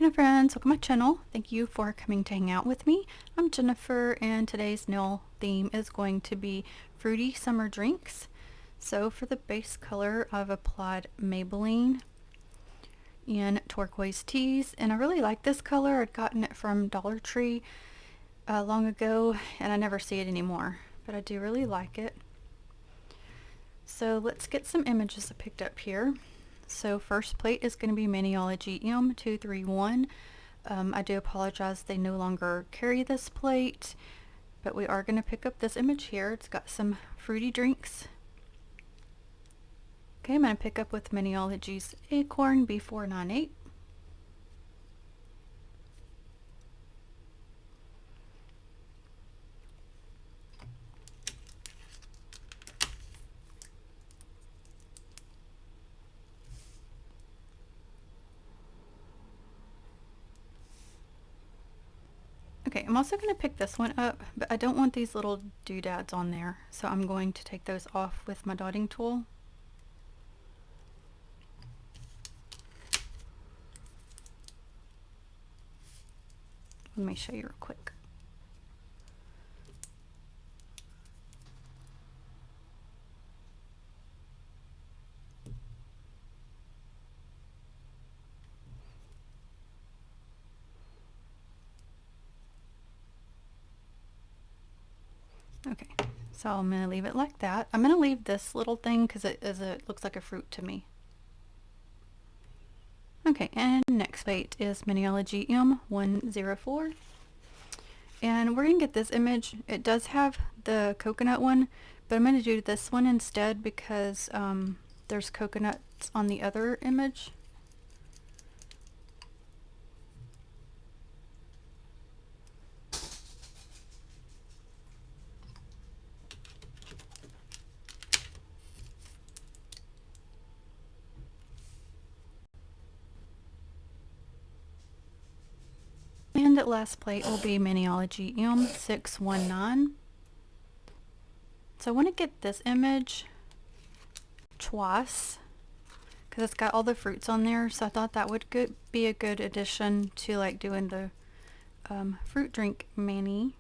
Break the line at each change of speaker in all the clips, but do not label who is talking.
Hello friends, welcome to my channel. Thank you for coming to hang out with me. I'm Jennifer and today's nail theme is going to be fruity summer drinks. So for the base color I've applied Maybelline in turquoise teas, and I really like this color. I'd gotten it from Dollar Tree long ago and I never see it anymore, but I do really like it. So let's get some images I picked up here. So first plate is going to be Maniology M231. I do apologize they no longer carry this plate, but we are going to pick up this image here. It's got some fruity drinks. Okay, I'm going to pick up with Maniology's Acorn B498. Okay, I'm also going to pick this one up, but I don't want these little doodads on there, so I'm going to take those off with my dotting tool. Let me show you real quick. Okay, so I'm going to leave it like that. I'm going to leave this little thing because it looks like a fruit to me. Okay, and next plate is Maniology M104. And we're going to get this image. It does have the coconut one, but I'm going to do this one instead because there's coconuts on the other image. And the last plate will be Maniology M619. So I want to get this image twice because it's got all the fruits on there, so I thought that would be a good addition to like doing the fruit drink mani.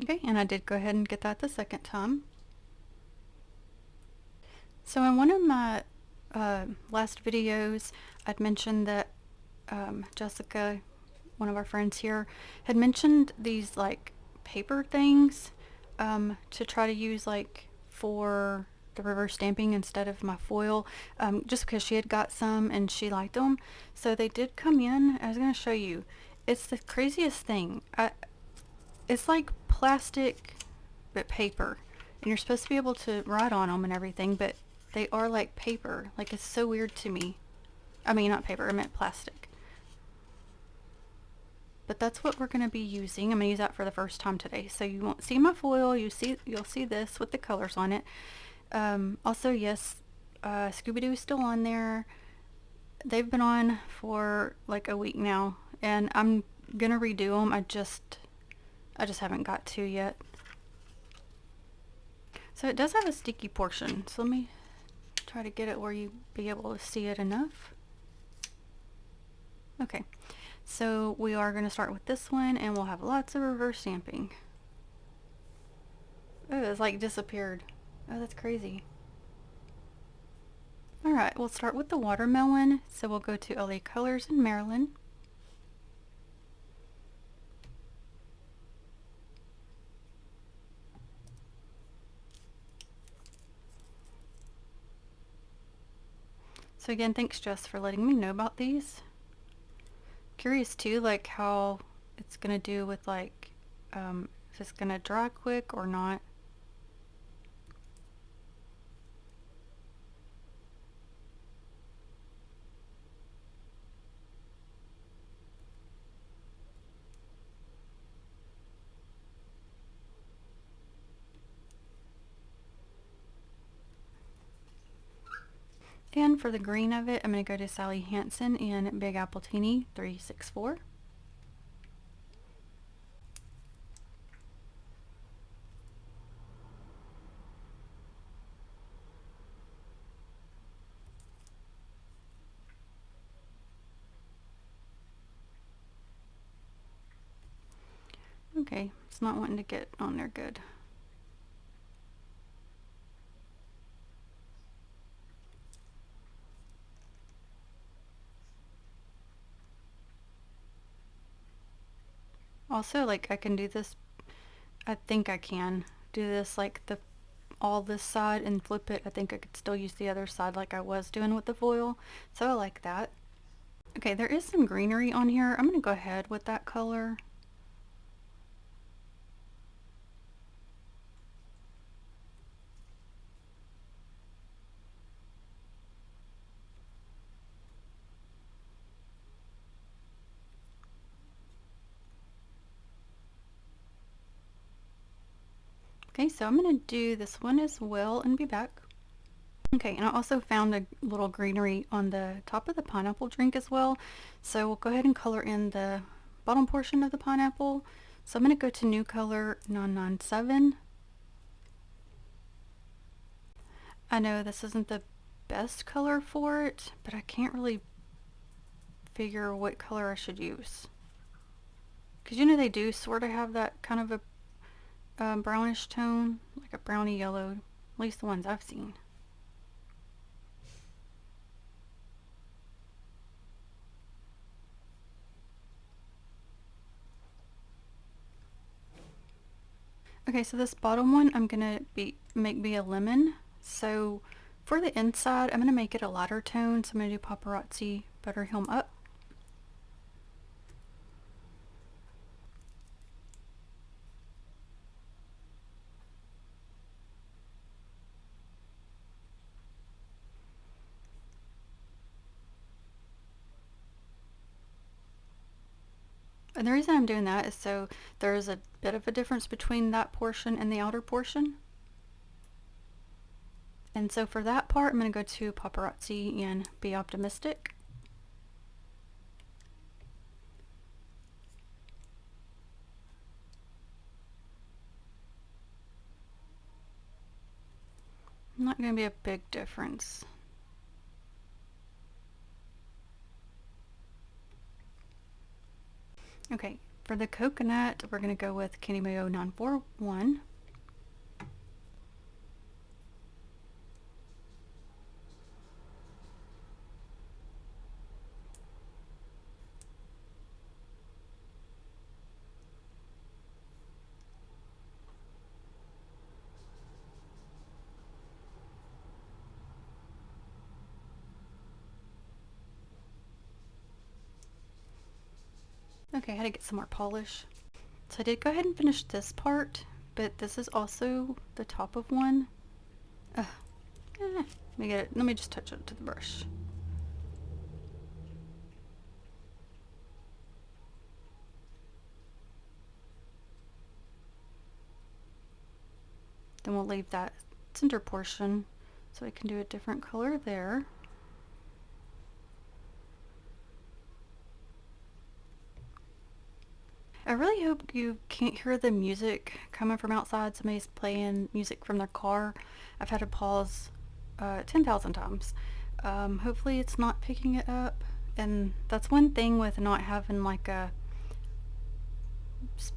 Okay, and I did go ahead and get that the second time. So in one of my last videos, I'd mentioned that Jessica, one of our friends here, had mentioned these like paper things to try to use like for the reverse stamping instead of my foil, just because she had got some and she liked them. So they did come in. I was going to show you. It's the craziest thing. It's like plastic but paper, and you're supposed to be able to write on them and everything, but they are like paper. Like, it's so weird to me. I mean, not paper, I meant plastic. But that's what we're going to be using. I'm going to use that for the first time today. So you won't see my foil. You'll see this with the colors on it. Also, yes, Scooby-Doo is still on there. They've been on for like a week now, and I'm going to redo them. I just haven't got to yet. So it does have a sticky portion. So let me try to get it where you be able to see it enough. Okay, so we are going to start with this one, and we'll have lots of reverse stamping. Oh, it's like disappeared. Oh, that's crazy. Alright, we'll start with the watermelon. So we'll go to LA Colors in Maryland. So again, thanks Jess for letting me know about these. Curious too, like how it's gonna do with like, if it's gonna dry quick or not. And for the green of it, I'm going to go to Sally Hansen in Big Apple Teeny 364. Okay, it's not wanting to get on there good. Also, like, I can do this, I think I can do this like all this side and flip it. I think I could still use the other side like I was doing with the foil, so I like that. Okay, there is some greenery on here. I'm gonna go ahead with that color. Okay, so I'm gonna do this one as well and be back. Okay, and I also found a little greenery on the top of the pineapple drink as well. So we'll go ahead and color in the bottom portion of the pineapple. So I'm going to go to new color 997. I know this isn't the best color for it, but I can't really figure what color I should use. Because you know they do sort of have that kind of a brownish tone, like a browny yellow, at least the ones I've seen. Okay, so this bottom one I'm gonna make be a lemon. So for the inside, I'm gonna make it a lighter tone. So I'm gonna do Paparazzi Butterhelm Up. And the reason I'm doing that is so there's a bit of a difference between that portion and the outer portion. And so for that part, I'm going to go to Paparazzi and Be Optimistic. Not going to be a big difference. Okay, for the coconut, we're going to go with Candy Mayo 941. Okay, I had to get some more polish. So I did go ahead and finish this part, but this is also the top of one. Let me get it. Let me just touch it to the brush. Then we'll leave that center portion so I can do a different color there. I really hope you can't hear the music coming from outside. Somebody's playing music from their car. I've had to pause 10,000 times. Hopefully it's not picking it up. And that's one thing with not having like a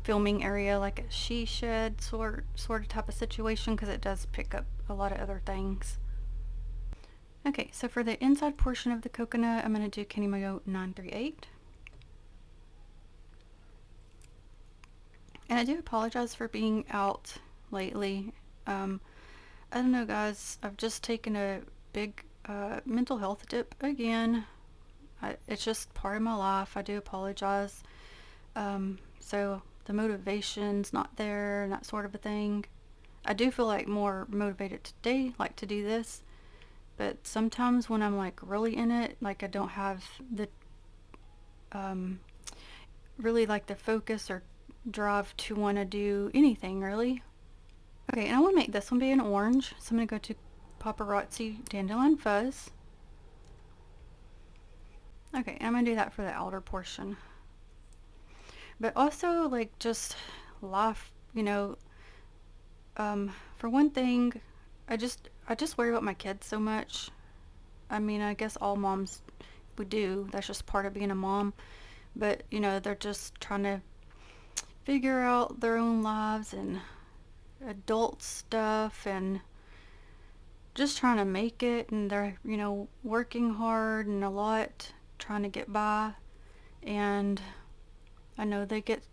filming area, like a she shed sort of type of situation, because it does pick up a lot of other things. Okay, so for the inside portion of the coconut, I'm going to do Candy Mayo 938. And I do apologize for being out lately. I don't know, guys. I've just taken a big mental health dip again. It's just part of my life. I do apologize. So the motivation's not there and that sort of a thing. I do feel like more motivated today, like to do this. But sometimes when I'm like really in it, like I don't have the really like the focus or drive to want to do anything really. Okay, and I want to make this one be an orange, so I'm going to go to Paparazzi Dandelion Fuzz. Okay, I'm gonna do that for the outer portion. But also, like, just life, you know, for one thing, I just worry about my kids so much. I mean, I guess all moms would do. That's just part of being a mom. But, you know, they're just trying to figure out their own lives and adult stuff and just trying to make it, and they're, you know, working hard and a lot trying to get by. And I know they get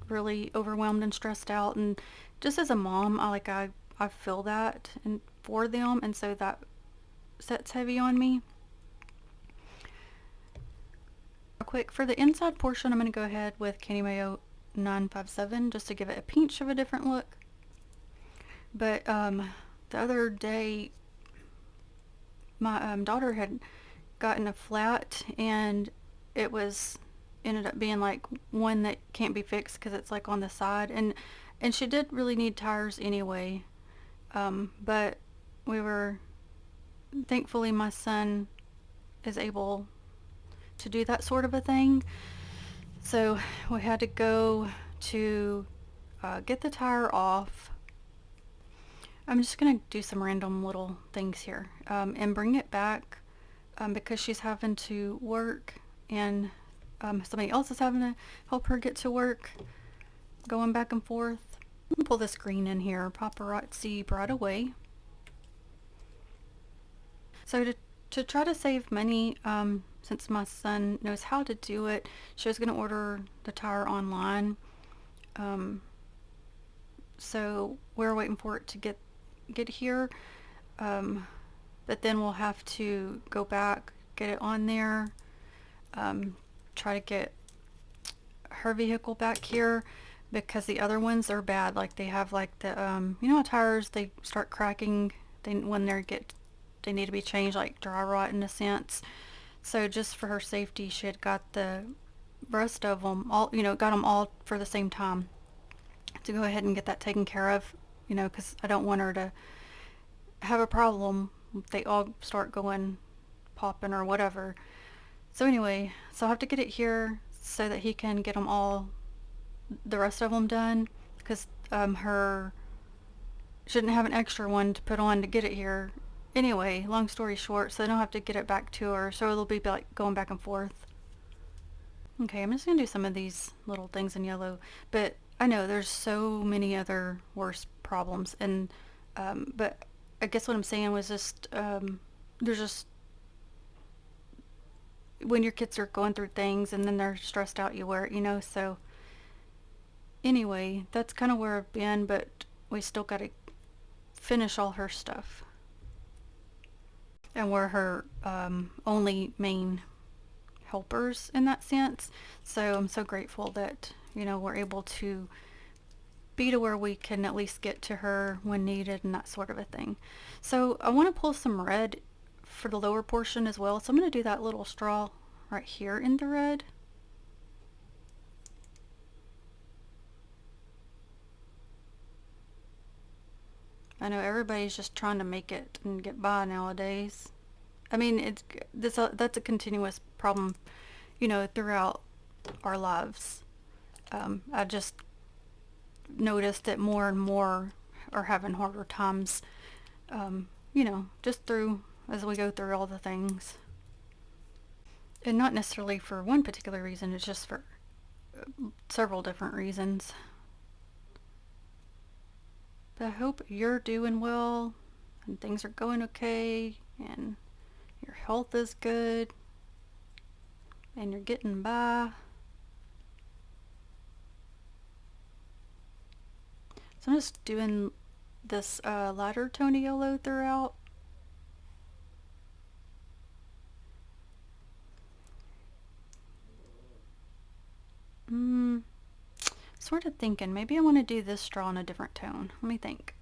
really overwhelmed and stressed out, and just as a mom, I feel that and for them, and so that sets heavy on me. Real quick, for the inside portion, I'm going to go ahead with Candy Mayo 957 just to give it a pinch of a different look. But the other day, my daughter had gotten a flat, and it was ended up being like one that can't be fixed because it's like on the side, and she did really need tires anyway. But we were thankfully my son is able to do that sort of a thing, so we had to go to get the tire off. I'm just gonna do some random little things here and bring it back because she's having to work, and somebody else is having to help her get to work, going back and forth. Pull this green in here, paparazzi right away. So to try to save money, since my son knows how to do it, she was going to order the tire online. So we're waiting for it to get here. But then we'll have to go back, get it on there, try to get her vehicle back here, because the other ones are bad. Like they have like the you know how tires they start cracking when they need to be changed, like dry rot in a sense. So just for her safety, she had got the rest of them all, you know, got them all for the same time to go ahead and get that taken care of, you know, because I don't want her to have a problem if they all start going popping or whatever. So anyway, so I have to get it here so that he can get them all, the rest of them done, because her shouldn't have an extra one to put on to get it here. Anyway, long story short, so I don't have to get it back to her, so it'll be like going back and forth. Okay, I'm just gonna do some of these little things in yellow, but I know there's so many other worse problems, and but I guess what I'm saying was just there's just when your kids are going through things and then they're stressed out, you wear it, you know. So anyway, that's kind of where I've been, but we still got to finish all her stuff. And we're her only main helpers in that sense. So I'm so grateful that, you know, we're able to be to where we can at least get to her when needed and that sort of a thing. So I want to pull some red for the lower portion as well. So I'm going to do that little straw right here in the red. I know everybody's just trying to make it and get by nowadays. I mean, that's a continuous problem, you know, throughout our lives. I just noticed that more and more are having harder times, you know, just through as we go through all the things. And not necessarily for one particular reason, it's just for several different reasons. But I hope you're doing well and things are going okay and your health is good and you're getting by. So I'm just doing this lighter tone of yellow throughout. Sort of thinking maybe I want to do this straw in a different tone. Let me think.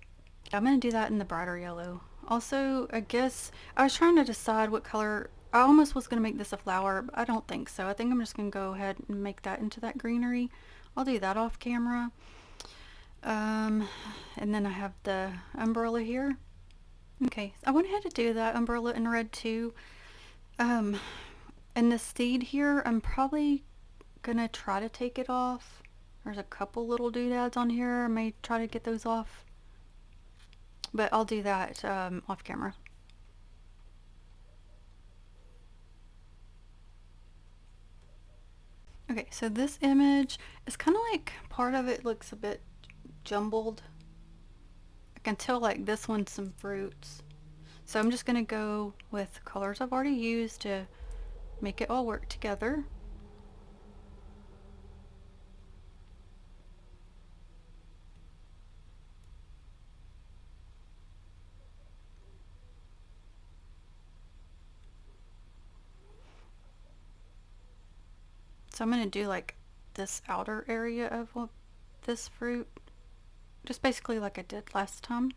I'm going to do that in the brighter yellow. Also, I guess I was trying to decide what color. I almost was going to make this a flower, but I don't think so. I think I'm just going to go ahead and make that into that greenery. I'll do that off camera. And then I have the umbrella here. Okay, I went ahead to do that umbrella in red too. And the seed here, I'm probably gonna try to take it off. There's a couple little doodads on here. I may try to get those off, but I'll do that off camera. Okay, so this image is kind of like part of it looks a bit jumbled. I can tell like this one's some fruits. So I'm just gonna go with colors I've already used to make it all work together. So I'm gonna do like this outer area of this fruit, just basically like I did last time.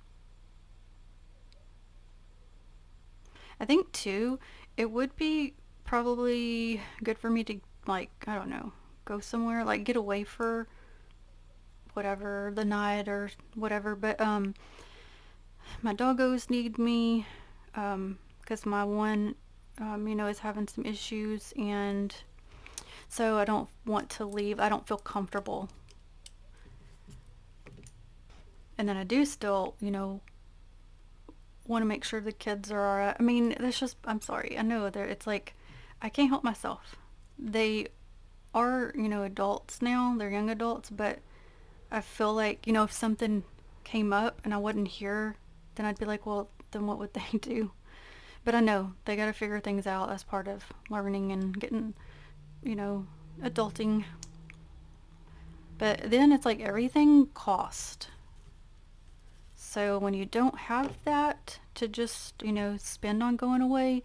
I think too, it would be probably good for me to like, I don't know, go somewhere, like get away for whatever, the night or whatever, but my doggos need me, because my one, is having some issues, and so I don't want to leave. I don't feel comfortable. And then I do still, want to make sure the kids are alright. I mean, that's just, I'm sorry. I know it's like, I can't help myself. They are, adults now. They're young adults, but I feel like, if something came up and I wasn't here, then I'd be like, well, then what would they do? But I know they got to figure things out as part of learning and getting, adulting. But then it's like everything cost. So when you don't have that to just, spend on going away,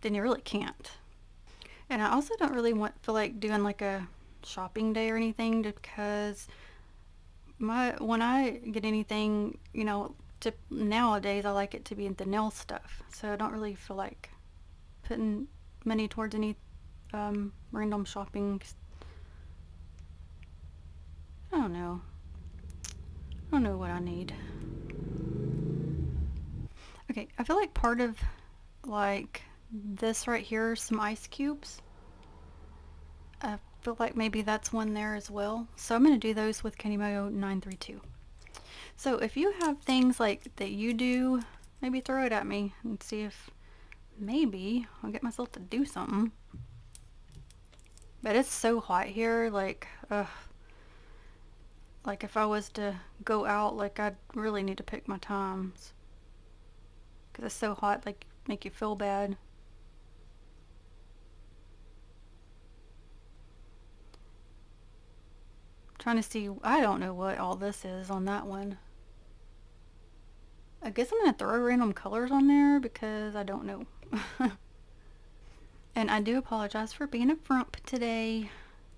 then you really can't. And I also don't really feel like doing like a shopping day or anything because when I get anything, nowadays I like it to be the nail stuff. So I don't really feel like putting money towards any random shopping. I don't know. I don't know what I need. Okay, I feel like part of like this right here, some ice cubes. I feel like maybe that's one there as well. So I'm going to do those with Candy Mayo 932. So if you have things like that you do, maybe throw it at me and see if maybe I'll get myself to do something. But it's so hot here, like if I was to go out, like I'd really need to pick my times. Because it's so hot, like make you feel bad. Trying to see, I don't know what all this is on that one. I guess I'm going to throw random colors on there because I don't know. And I do apologize for being a frump today.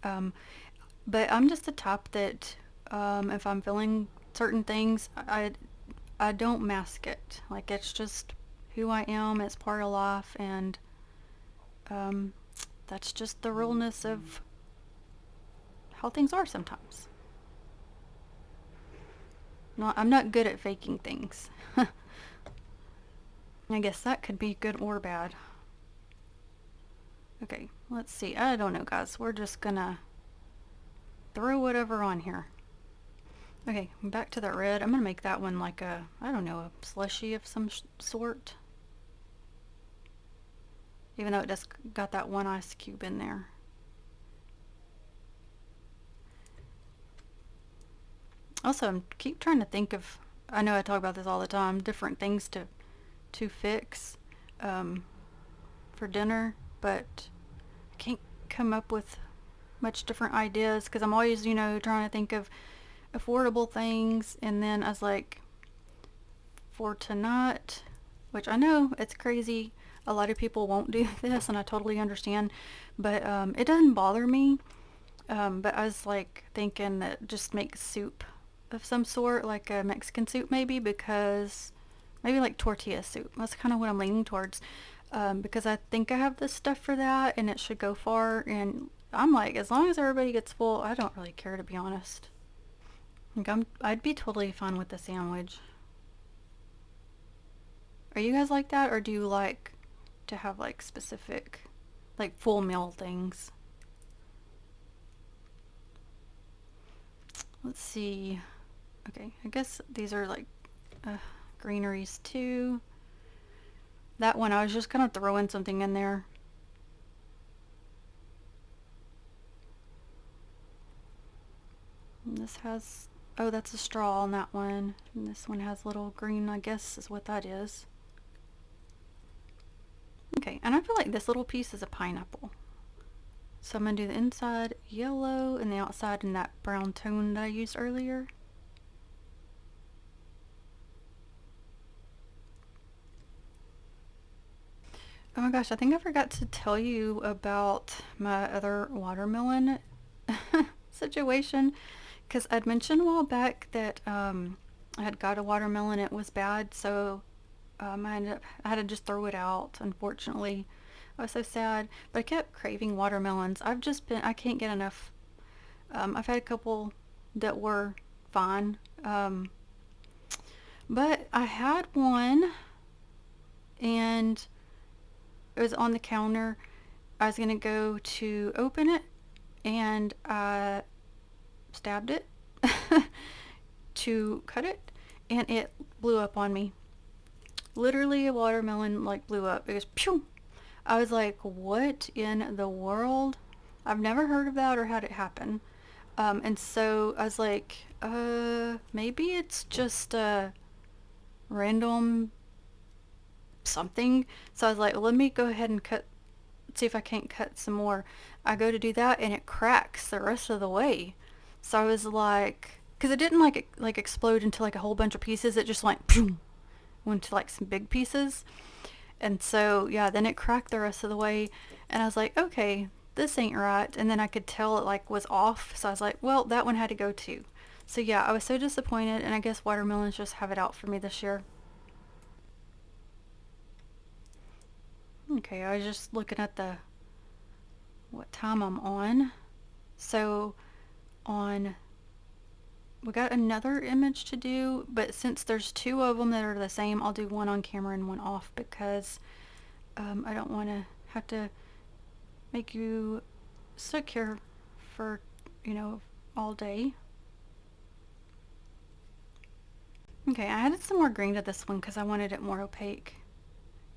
But I'm just the type that if I'm feeling certain things, I don't mask it. Like it's just who I am. It's part of life, and that's just the realness of how things are sometimes. I'm not good at faking things. I guess that could be good or bad. Okay, let's see. I don't know, guys. We're just gonna throw whatever on here. Okay, back to that red. I'm gonna make that one like a, I don't know, a slushy of some sort. Even though it just got that one ice cube in there. Also, I keep trying to think of, I know I talk about this all the time, different things to fix for dinner, but I can't come up with much different ideas because I'm always, trying to think of affordable things. And then I was like, for tonight, which I know it's crazy, a lot of people won't do this, and I totally understand, but it doesn't bother me. But I was like thinking that just make soup of some sort, like a Mexican soup maybe, because maybe like tortilla soup. That's kind of what I'm leaning towards, because I think I have the stuff for that and it should go far. And I'm like, as long as everybody gets full, I don't really care, to be honest. Like I'd be totally fine with the sandwich. Are you guys like that, or do you like to have like specific like full meal things. Let's see. Okay, I guess these are like greeneries too. That one I was just gonna throw in something in there. And this has, oh, that's a straw on that one. And this one has little green, I guess is what that is. Okay, and I feel like this little piece is a pineapple. So I'm going to do the inside yellow and the outside in that brown tone that I used earlier. Oh my gosh, I think I forgot to tell you about my other watermelon situation. Because I'd mentioned a while back that I had got a watermelon, it was bad, so I had to just throw it out, unfortunately. I was so sad, but I kept craving watermelons. I can't get enough. I've had a couple that were fine, but I had one and it was on the counter. I was going to go to open it and I stabbed it to cut it and it blew up on me. Literally a watermelon like blew up. It was pew. I was like, what in the world? I've never heard of that or had it happen. And so I was like, maybe it's just a random something. So I was like, well, let me go ahead and see if I can't cut some more. I go to do that and it cracks the rest of the way. So I was like, because it didn't like explode into like a whole bunch of pieces. It just like went to like some big pieces. And so yeah, then it cracked the rest of the way. And I was like, okay, this ain't right. And then I could tell it like was off. So I was like, well, that one had to go too. So yeah, I was so disappointed. And I guess watermelons just have it out for me this year. Okay, I was just looking at what time I'm on. So we got another image to do, but since there's two of them that are the same, I'll do one on camera and one off because I don't want to have to make you stuck here for, all day. Okay, I added some more green to this one because I wanted it more opaque.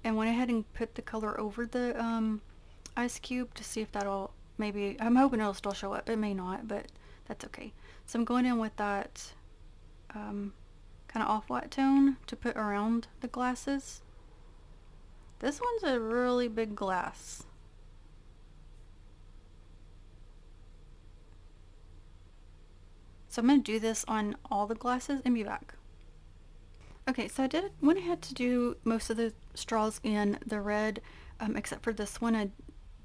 And went ahead and put the color over the ice cube to see if that'll maybe, I'm hoping it'll still show up. It may not, but that's okay. So I'm going in with that kind of off-white tone to put around the glasses. This one's a really big glass. So I'm going to do this on all the glasses and be back. Okay, so went ahead to do most of the straws in the red, except for this one I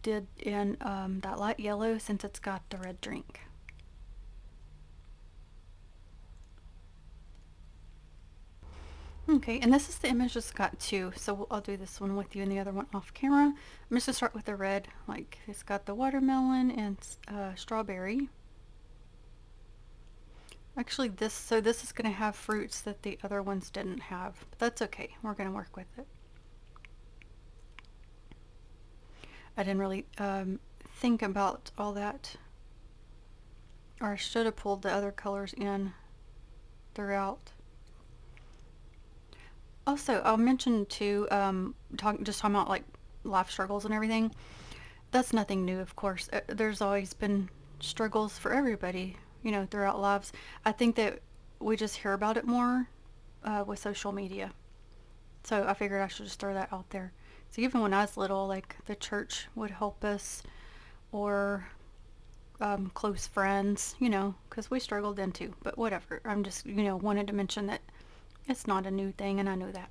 did in that light yellow since it's got the red drink. Okay, and this is the image that's got two, so I'll do this one with you and the other one off camera. I'm just going to start with the red, like it's got the watermelon and strawberry. Actually, this is going to have fruits that the other ones didn't have, but that's okay. We're going to work with it. I didn't really think about all that, or I should have pulled the other colors in throughout. Also, I'll mention too, talking about like life struggles and everything. That's nothing new, of course. There's always been struggles for everybody, throughout lives. I think that we just hear about it more with social media. So I figured I should just throw that out there. So even when I was little, like the church would help us, or close friends, because we struggled then too. But whatever. I'm just, wanted to mention that it's not a new thing, and I know that.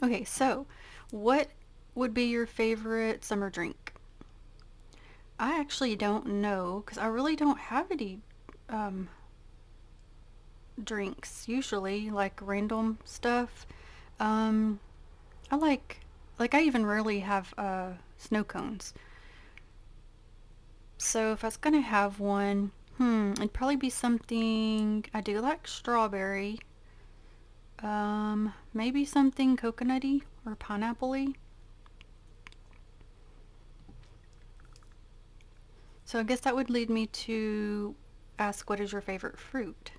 Okay, so what would be your favorite summer drink? I actually don't know because I really don't have any drinks usually, like random stuff. I like I even rarely have snow cones. So if I was gonna have one, it'd probably be something, I do like strawberry. Maybe something coconutty or pineapple-y. So I guess that would lead me to ask, what is your favorite fruit?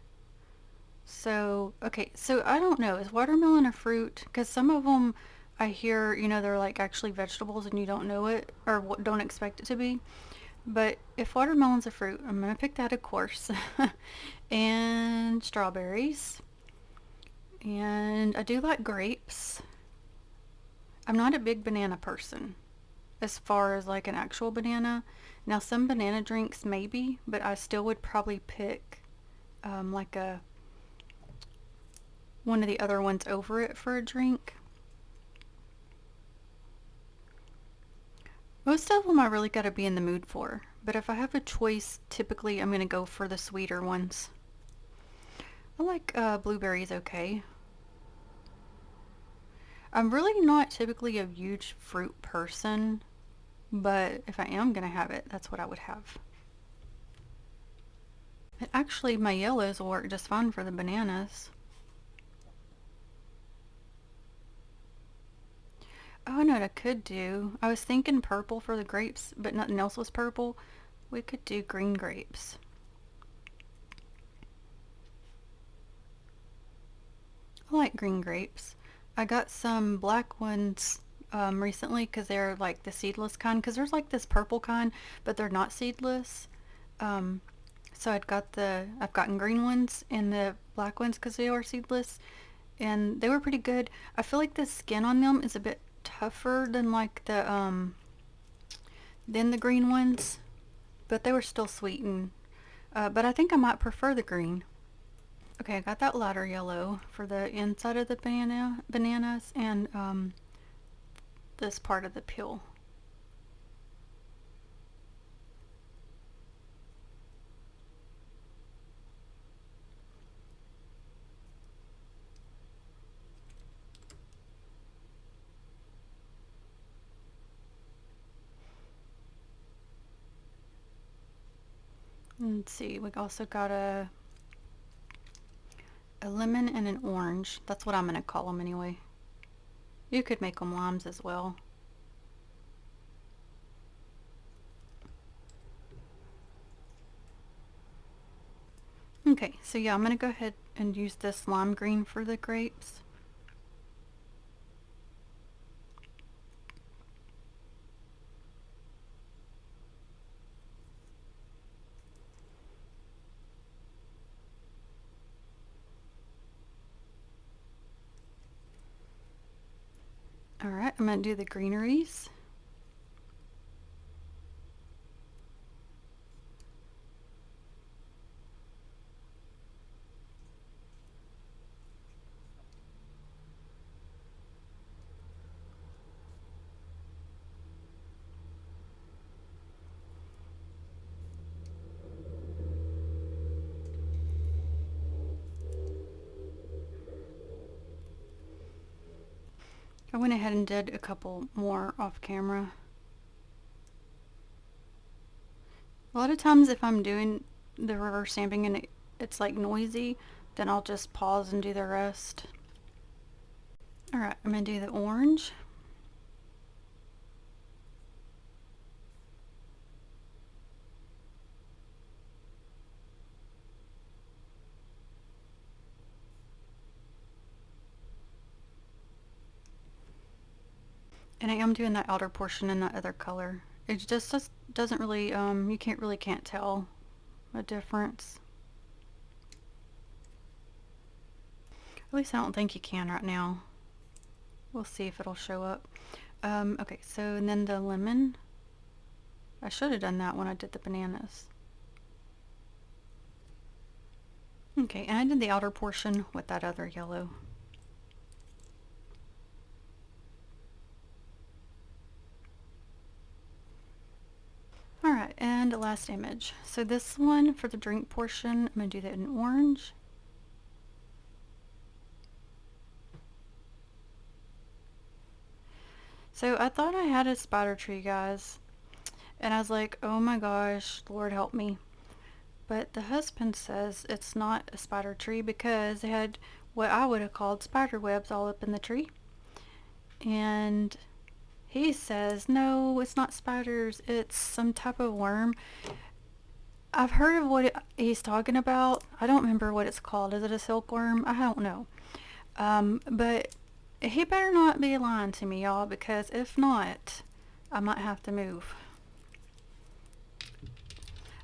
So, okay, so I don't know. Is watermelon a fruit? Because some of them I hear, they're like actually vegetables and you don't know it or don't expect it to be. But if watermelon's a fruit, I'm going to pick that, of course. And strawberries. And I do like grapes. I'm not a big banana person as far as like an actual banana. Now, some banana drinks maybe, but I still would probably pick like one of the other ones over it for a drink. Most of them I really gotta be in the mood for, but if I have a choice, typically I'm gonna go for the sweeter ones. I like blueberries okay. I'm really not typically a huge fruit person, but if I am gonna have it, that's what I would have. And actually, my yellows will work just fine for the bananas. Oh, I know what I could do. I was thinking purple for the grapes, but nothing else was purple. We could do green grapes. I like green grapes. I got some black ones recently because they're like the seedless kind. Because there's like this purple kind, but they're not seedless. Um, so I've gotten green ones and the black ones because they are seedless, and they were pretty good. I feel like the skin on them is a bit tougher than like than the green ones, but they were still sweet and but I think I might prefer the green. Okay, I got that lighter yellow for the inside of the bananas and this part of the peel. Let's see, we also got a lemon and an orange. That's what I'm gonna call them anyway. You could make them limes as well. Okay, so yeah, I'm gonna go ahead and use this lime green for the grapes. Alright, I'm gonna do the greeneries. I went ahead and did a couple more off camera. A lot of times if I'm doing the reverse stamping and it's like noisy, then I'll just pause and do the rest. Alright, I'm going to do the orange. And I am doing that outer portion in that other color. It just doesn't really, you can't tell a difference. At least I don't think you can right now. We'll see if it'll show up. Okay, so and then the lemon. I should have done that when I did the bananas. Okay, and I did the outer portion with that other yellow. Alright, and the last image. So this one, for the drink portion, I'm going to do that in orange. So I thought I had a spider tree, guys. And I was like, oh my gosh, Lord help me. But the husband says it's not a spider tree because it had what I would have called spider webs all up in the tree. And He says, no, it's not spiders, it's some type of worm. I've heard of what he's talking about. I don't remember what it's called. Is it a silkworm? I don't know. But he better not be lying to me, y'all, because if not, I might have to move.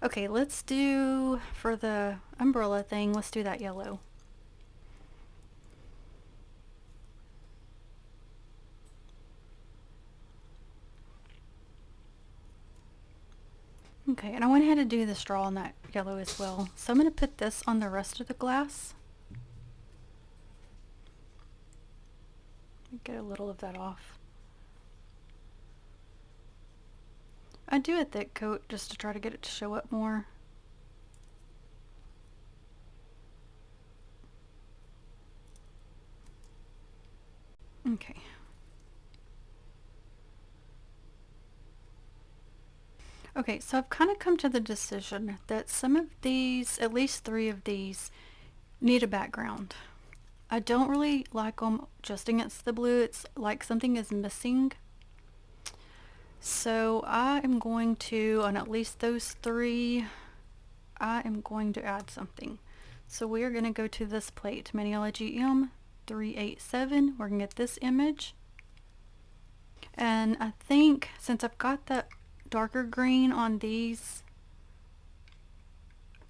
Okay, let's do, for the umbrella thing, let's do that yellow. Okay, and I went ahead to do the straw on that yellow as well. So I'm going to put this on the rest of the glass. Get a little of that off. I do a thick coat just to try to get it to show up more. Okay. Okay, so I've kind of come to the decision that some of these, at least 3 of these, need a background. I don't really like them just against the blue. It's like something is missing. So I am going to, on at least those 3, I am going to add something. So we are going to go to this plate, Maniology M387. We're going to get this image. And I think since I've got that darker green on these,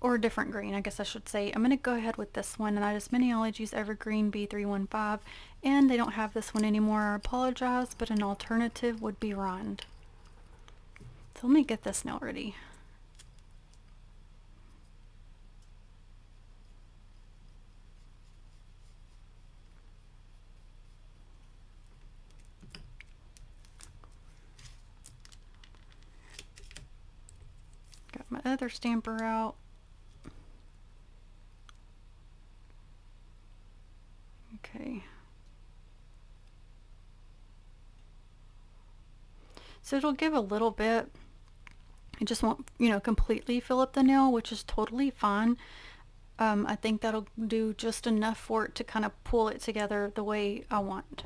or a different green, I guess I should say, I'm going to go ahead with this one, and that is Maniology's Evergreen B315, and they don't have this one anymore. I apologize, but an alternative would be Rind. So let me get this nail ready. Got my other stamper out. Okay. So it'll give a little bit. It just won't, completely fill up the nail, which is totally fine. I think that'll do just enough for it to kind of pull it together the way I want.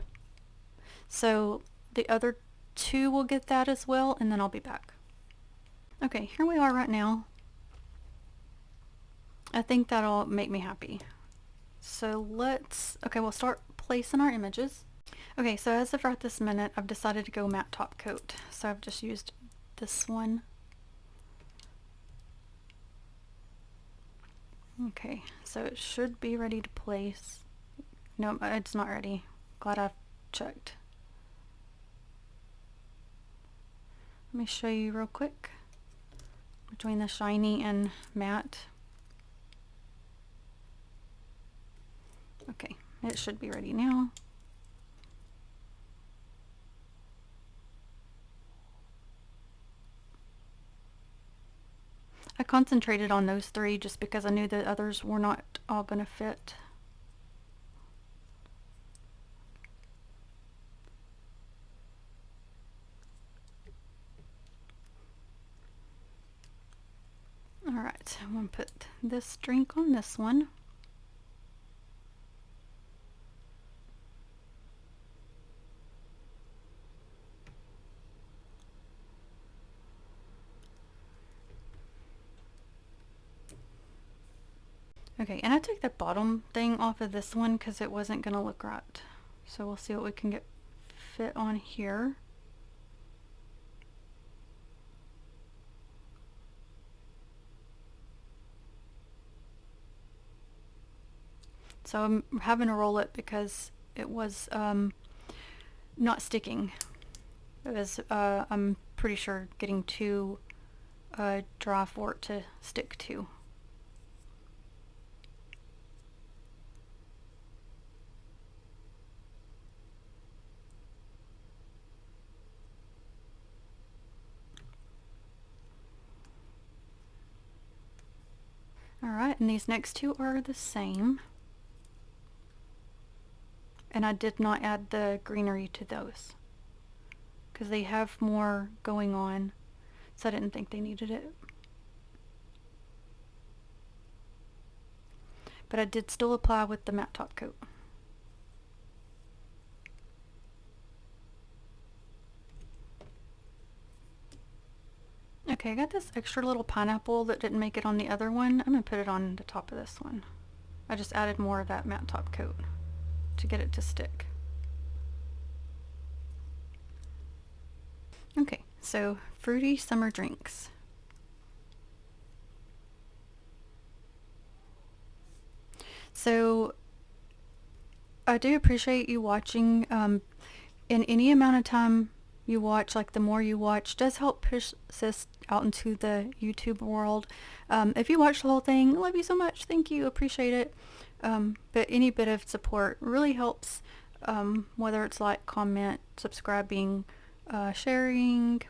So the other 2 will get that as well, and then I'll be back. Okay, here we are right now. I think that'll make me happy. So we'll start placing our images. Okay, so as of right this minute, I've decided to go matte top coat. So I've just used this one. Okay, so it should be ready to place. No, it's not ready. Glad I've checked. Let me show you real quick between the shiny and matte. Okay, it should be ready now. I concentrated on those 3 just because I knew the others were not all going to fit. Alright, I'm going to put this drink on this one. Okay, and I took the bottom thing off of this one because it wasn't going to look right. So we'll see what we can get fit on here. So I'm having to roll it because it was not sticking. It was, I'm pretty sure, getting too dry for it to stick to. Alright, and these next 2 are the same. And I did not add the greenery to those because they have more going on, so I didn't think they needed it. But I did still apply with the matte top coat. Okay, I got this extra little pineapple that didn't make it on the other one. I'm going to put it on the top of this one. I just added more of that matte top coat to get it to stick. Okay, so fruity summer drinks. So I do appreciate you watching. In any amount of time you watch, like the more you watch, does help push this out into the YouTube world. If you watch the whole thing, love you so much. Thank you. Appreciate it. But any bit of support really helps, whether it's like, comment, subscribing, sharing,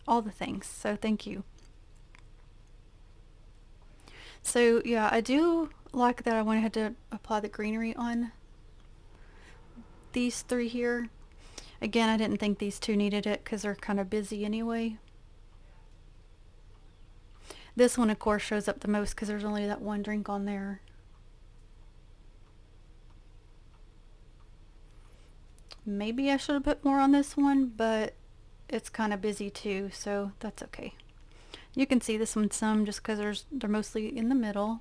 all the things. So thank you. So yeah, I do like that I went ahead to apply the greenery on these three here. Again, I didn't think these two needed it because they're kind of busy anyway. This one, of course, shows up the most because there's only that one drink on there. Maybe I should have put more on this one, but it's kind of busy too, so that's okay. You can see this one some just because they're mostly in the middle.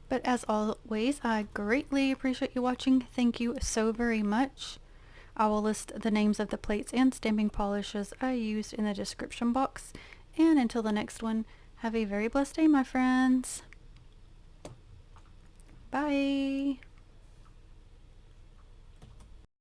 But as always, I greatly appreciate you watching. Thank you so very much. I will list the names of the plates and stamping polishes I used in the description box. And until the next one, have a very blessed day, my friends. Bye.